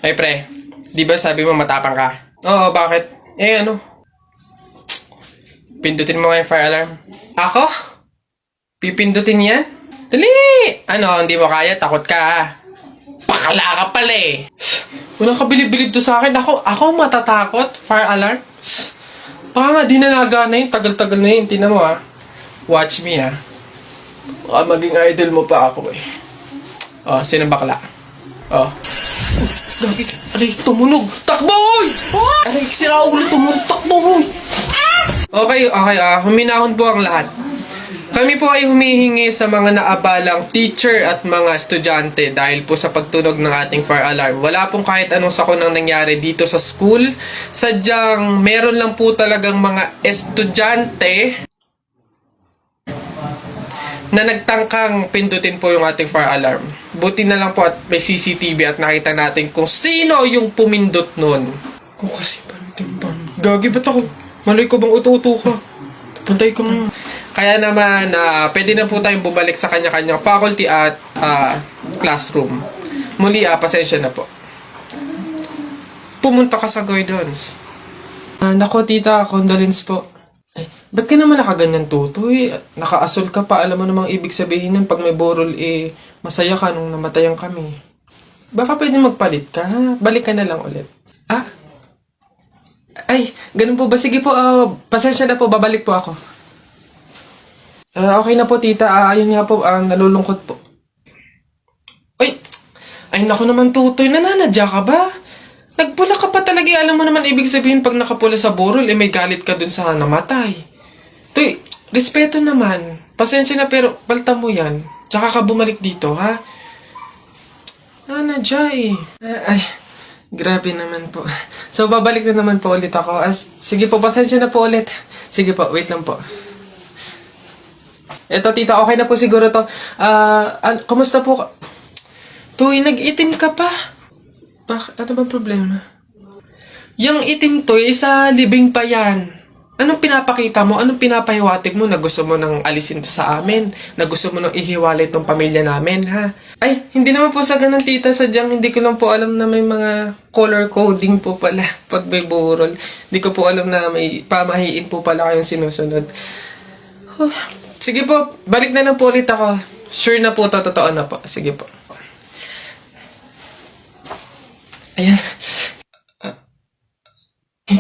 Ay pre, di ba sabi mo matapang ka? Oo, bakit? Eh ano? Pindutin mo nga yung fire alarm. Ako? Pipindutin yan? Dali! Ano, hindi mo kaya? Takot ka. Pakala ka pala eh. Walang kabilib-bilib to sa akin. Ako matatakot? Fire alarm? Baka nga di na nagana yun. Tagal-tagal na yun. Tingnan mo ha. Watch me ha. Baka maging idol mo pa ako eh. Oh, sino bakla? Oh. Gagi, aray, tumunog. Takbo, oy! Aray, sira ulo, tumunog. Takbo, oy! Okay, huminahon po ang lahat. Kami po ay humihingi sa mga naabalang teacher at mga estudyante dahil po sa pagtunog ng ating fire alarm. Wala pong kahit anong sakunang nangyari dito sa school. Sadyang meron lang po talagang mga estudyante na nagtangkang pindutin po yung ating fire alarm. Buti na lang po at may CCTV at nakita natin kung sino yung pumindot nun. Kung kasi pantimpan. Gagi, ba't ako? Malay ko bang uto-uto ka? Pantay ko ngayon. Kaya naman, pwede na po tayong bumalik sa kanya-kanyang faculty at classroom. Muli, pasensya na po. Pumunta ka sa guidance. Nako, tita, condolence po. Ay, ba't ka naman nakaganyan, tutoy? Naka-asol ka pa. Alam mo namang ibig sabihin nun, pag may borol, masaya ka nung namatayan kami. Baka pwede magpalit ka, ha? Balik ka na lang ulit. Ay, ganun po ba? Sige po, pasensya na po, babalik po ako. Okay na po, tita. Ayun nga po, nalulungkot po. Ay, naku naman, tutoy. Nananadya ka ba? Nagpula ka pa talaga. Alam mo naman, ibig sabihin, pag nakapula sa burol, may galit ka dun sa namatay. Tuy, respeto naman. Pasensya na, pero palta mo yan. Tsaka ka bumalik dito, ha? Nanadya Ay, grabe naman po. So, babalik na naman po ulit ako. Sige po, pasensya na po ulit. Sige po, wait lang po. Eto, tita, okay na po siguro to. Kumusta po? Tuy, nag-itim ka pa. Ano bang problema? Yung itim to, sa libing pa yan. Anong pinapakita mo? Anong pinapahiwatig mo na gusto mo nang alisin to sa amin? Na gusto mo nang ihiwalay tong pamilya namin, ha? Ay, hindi naman po sa ganun, tita. Sadyang hindi ko lang po alam na may mga color coding po pala pag may burol. Hindi ko po alam na may pamahiin po pala kayong sinusunod. Sige po, balik na lang po ulit ako. Sure na po, totoo na po. Sige po. Ayan.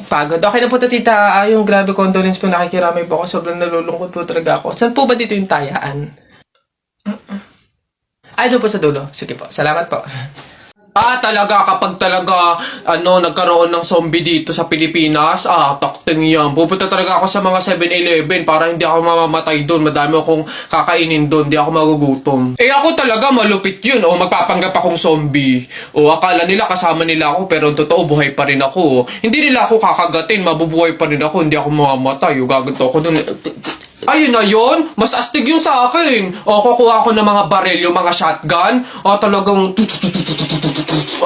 Pagod. Okay na po to, tita. Yung grabe condolence po, nakikiramay po ako. Sobrang nalulungkot po talaga ako. Saan po ba dito yung tayaan? Ay, doon po sa dulo. Sige po. Salamat po. Talaga, kapag talaga, nagkaroon ng zombie dito sa Pilipinas, takting yan. Pupunta talaga ako sa mga 7-Eleven para hindi ako mamamatay doon. Madami akong kakainin doon, hindi ako magugutom. Ako talaga, malupit yun. Magpapanggap akong zombie. Akala nila kasama nila ako, pero totoo, buhay pa rin ako. Hindi nila ako kakagatin, mabubuhay pa rin ako, hindi ako mamamatay. Gaganto ako doon. Ayun na yun, mas astig yung sa akin. Kukuha ako ng mga baril, yung mga shotgun.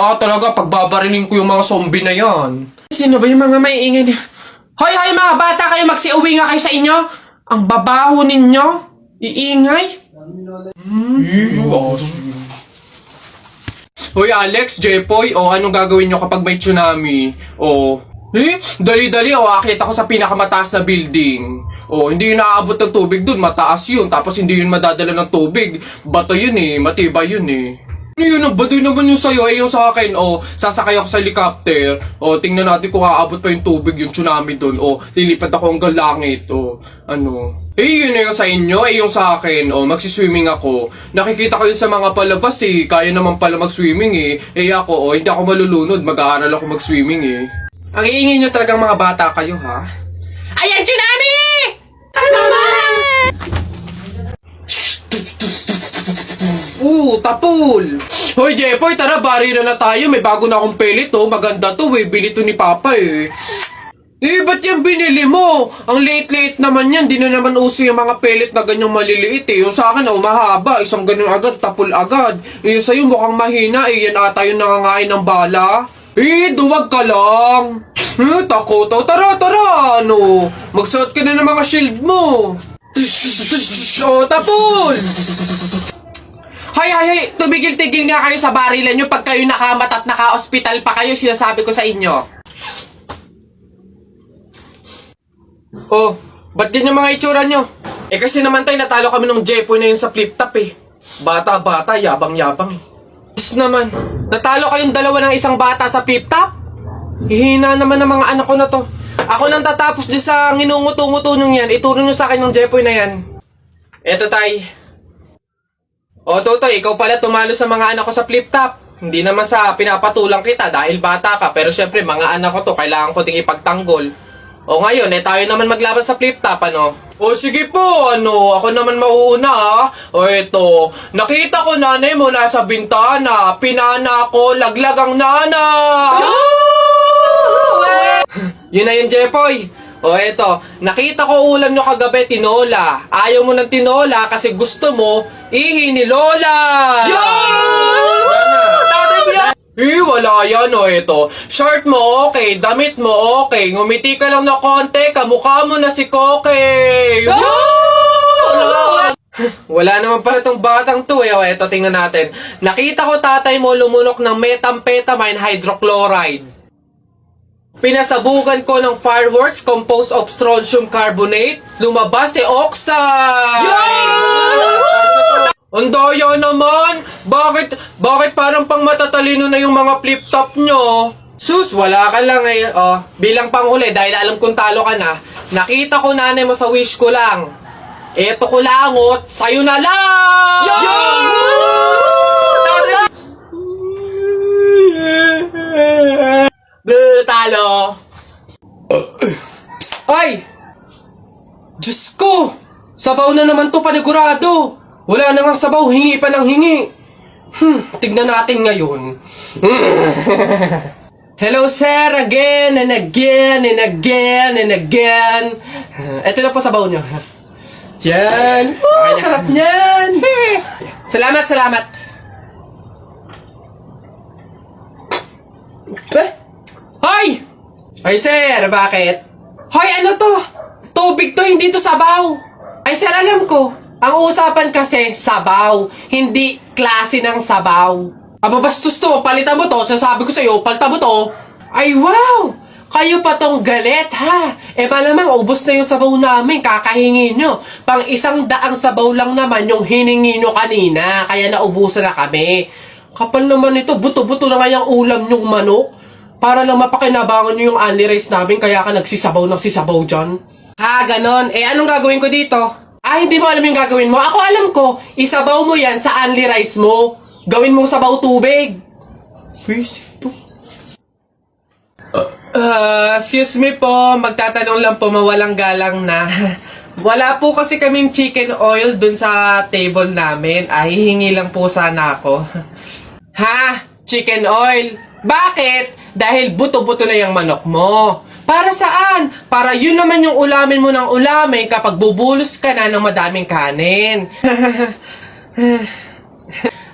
Talaga, pagbabarilin ko yung mga zombie na yan. Sino ba yung mga maiingay niya? Hoy, mga bata, kayo magsiuwi nga kayo sa inyo. Ang babaho ninyo. Iingay. Hoy, Alex, Jepoy, anong gagawin nyo kapag may tsunami? Dali-dali, akit ako sa pinakamataas na building. Hindi yun naaabot ng tubig dun, mataas yun. Tapos hindi yun madadala ng tubig. Bato yun matibay yun Yun, baduy naman yung sa'yo, yung sa akin, sasakay ako sa helicopter, tingnan natin kung aabot pa yung tubig, yung tsunami dun, lilipat ako hanggang langit, yun yung sa inyo, yung sa akin, magsiswimming ako, nakikita ko yun sa mga palabas, kaya naman pala mag-swimming, ako, hindi ako malulunod, mag-aaral ako mag-swimming, Ang iingay nyo talagang mga bata kayo, ha? Ayan, tsunami! Tapol! Hoy, Jepoy, tara, bari na tayo. May bago na akong pellet, Maganda to, bili to ni Papa, ba't yan binili mo? Ang liit-liit naman yan. Di na naman uso yung mga pellet na ganyang maliliit, Yung sa akin, mahaba. Isang ganun agad, tapol agad. Yung sa'yo mukhang mahina, Yan ata yung nangangain ng bala. Duwag ka lang. Takot. Tara, magsuot ka na ng mga shield mo. Tapol! Hoy, tumigil-tigil nga kayo sa barilan nyo pag kayo nakamat at naka-hospital pa kayo, sinasabi ko sa inyo. Oh, ba't ganyan mga itsura nyo? Eh kasi naman tayo natalo kami ng Jepoy na yun sa flip-top eh. Bata-bata, yabang-yabang eh. Diyos naman, natalo kayong dalawa ng isang bata sa flip-top? Hihina naman ng mga anak ko na to. Ako nang tatapos di sa nginunguto-nguto nyo yan, ituro nyo sa akin ng Jepoy na yan. Eto tay. O Totoy, ikaw pala tumalo sa mga anak ko sa flip-top. Hindi naman sa pinapatulang kita dahil bata ka, pero syempre mga anak ko to, kailangan ko ding ipagtanggol. O ngayon, tayo naman maglaban sa flip-top, ano? O sige po, ako naman mauuna ha. O eto, nakita ko nanay mo nasa bintana, pinana ko, laglag ang nana. Yun na yun, Jepoy. O eto, nakita ko ulam nyo kagabi, tinola. Ayaw mo ng tinola kasi gusto mo, ihi ni Lola. Wala yan o eto. Short mo okay, damit mo okay, ngumiti ka lang na konti, kamukha mo na si Koke. Wala naman pala tong batang to eh. O eto, tingnan natin. Nakita ko tatay mo lumunok ng methamphetamine hydrochloride. Pinasabugan ko ng fireworks composed of strontium carbonate. Lumabas si oxide! Ang daya naman! Bakit parang pang matatalino na yung mga flip-top nyo? Sus, wala ka lang eh. Oh, bilang panghuli, dahil alam kong talo ka na, nakita ko nanay mo sa wish ko lang. Eto ko langot, sa'yo na lang! Talo! Ay! Diyos ko! Sabaw na naman to, panigurado! Wala na nga sabaw, hingi pa ng hingi! Tignan natin ngayon. Hello sir, again and again and again and again. Ito na po sabaw nyo. Yan! Oh, sarap niyan! Salamat! Hoy! Ay sir, bakit? Hoy, ano to? Tubig to, hindi to sabaw. Ay sir, alam ko. Ang usapan kasi, sabaw. Hindi klase ng sabaw. Aba, bastos to. Palitan mo to. Sasabi ko sa'yo, palitan mo to. Ay, wow! Kayo pa tong galit, ha? Eh, malamang ubos na yung sabaw namin. Kakahingi nyo. Pang 100 sabaw lang naman yung hiningi nyo kanina. Kaya naubusan na kami. Kapal naman ito. Buto-buto na nga yung ulam nyong manok. Para lang mapakinabangan nyo yung only rice namin. Kaya ka nagsisabaw ng sisabaw dyan. Ha, ganon. Eh, anong gagawin ko dito? Hindi mo alam yung gagawin mo. Ako alam ko. Isabaw mo yan sa only rice mo. Gawin mong sabaw tubig. Visit to. Excuse me po. Magtatanong lang po, mawalang galang na. Wala po kasi kaming chicken oil dun sa table namin. Hihingi lang po sana ako. Ha? Chicken oil? Bakit? Dahil buto-buto na yung manok mo. Para saan? Para yun naman yung ulamin mo ng ulamin kapag bubulos ka na ng madaming kanin.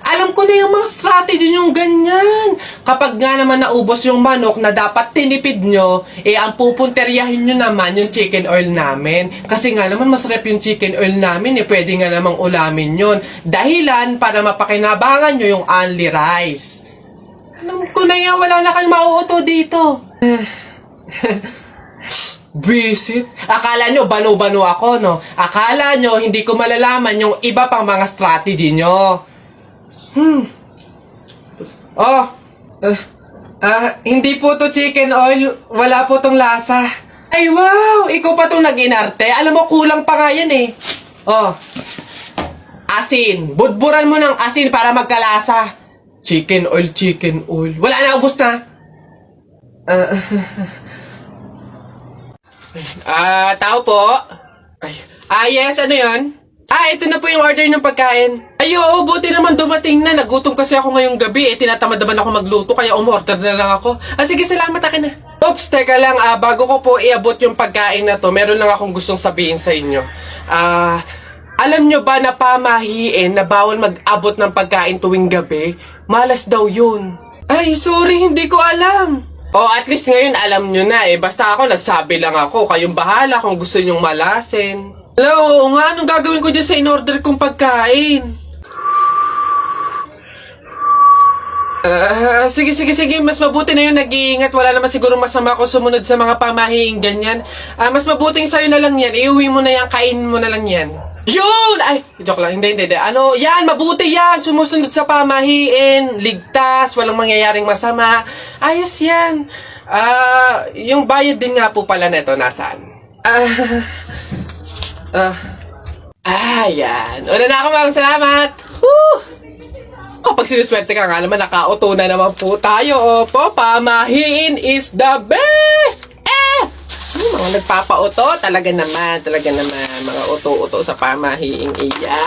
Alam ko na yung mga strategy yung ganyan. Kapag nga naman naubos yung manok na dapat tinipid nyo, ang pupunteryahin nyo naman yung chicken oil namin. Kasi nga naman masarap yung chicken oil namin, pwede nga namang ulamin yun. Dahilan para mapakinabangan nyo yung only rice. Alam ko na yan, wala na kayong mauuto dito. Visit? Akala nyo banu-banu ako, no? Akala nyo hindi ko malalaman yung iba pang mga strategy nyo. Hindi po to chicken oil. Wala po tong lasa. Ay wow! Ikaw pa tong nag-inarte. Alam mo, kulang pa nga yan eh. Asin. Budburan mo ng asin para magkalasa. Chicken oil. Wala na, ubos na. Tao po. Yes, ano yun? Ito na po yung order ng pagkain. Buti naman dumating na. Nagutom kasi ako ngayong gabi. Tinatamad naman ako magluto, kaya umorder na lang ako. Sige, salamat, akin na. Oops, teka lang. Bago ko po iabot yung pagkain na to, meron lang akong gustong sabihin sa inyo. Alam nyo ba na pamahiin na bawal mag-abot ng pagkain tuwing gabi? Malas daw yun. Ay, sorry, hindi ko alam. At least ngayon alam nyo na Basta ako, nagsabi lang ako. Kayong bahala kung gusto nyong malasin. Hello, anong gagawin ko dyan sa in-order kong pagkain? Sige. Mas mabuti na yun nag-iingat. Wala naman siguro masama kung sumunod sa mga pamahing ganyan. Mas mabuting sa'yo na lang yan. Iuwi mo na yan, kainin mo na lang yan. Yun! Ay, joke lang. Hindi. Ano, yan, mabuti yan. Sumusunod sa pamahiin. Ligtas, walang mangyayaring masama. Ayos yan. Yung bayad din nga po pala neto, nasaan? Yan. Una na ako, ma'am. Salamat. Woo! Kapag sinuswerte ka nga naman, nakauto na naman po tayo. Opo, pamahiin is the best! Mga nagpapauto, talaga naman. Mga uto-uto sa pamahiing iya.